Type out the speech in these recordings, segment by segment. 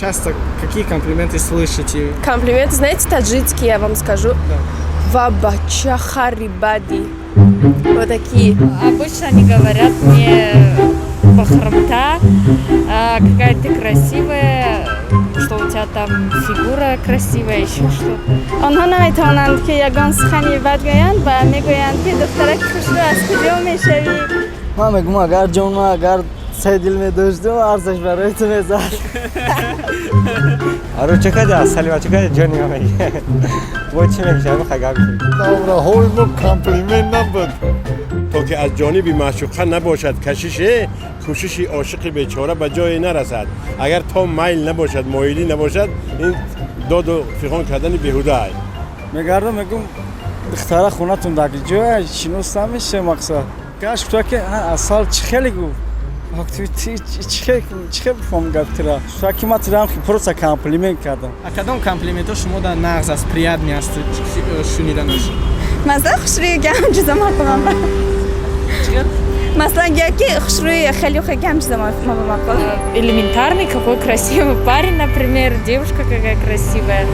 Часто какие комплименты слышите? Комплименты, знаете, таджикский, я вам скажу. Вабача харибади. Вот такие. Обычно они говорят мне бахрамта, какая ты красивая, что у тебя там фигура красивая, еще что-то. آنها نمیتوانند که یگان سخنی بد گویند و میگویند که دخترک خوشرو از کجا میشوی. من میگم اگر جون اگر سه دل می داشتم ارزش برای تو میذارم. آره چقدر سلام چقدر جانی میگه. وای چی میگه خیلی نامره های ما کامپلیمنت نبود. تا که از جانب معشوقه نباشد کشش کوشش عاشق بیچاره به جای نرسد. اگر تا میل نباشد مایلی نباشد این داد و فغان کردن بیهوده است. میگردم میگم دختره خونتون داگی جای شناستم میشه مقصد. کاش تو که اصل چخیلی گو. وقتی چخیلی بفهم گفتره. تو که ما ترام که پروسه کامپلیمنت کردم. А кадом комплимент шумо дар нағз аст приятный аст шуниданаш? مثلا خوشروی گم چیزا ما کنم. مثلا یکی خوشروی خیلی گم چیزا ما کنم. Элементарный, какой красивый парень, например, девушка какая красивая.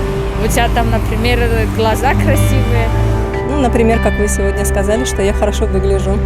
У тебя там, например, глаза красивые. Ну, например, как вы сегодня сказали, что я хорошо выгляжу.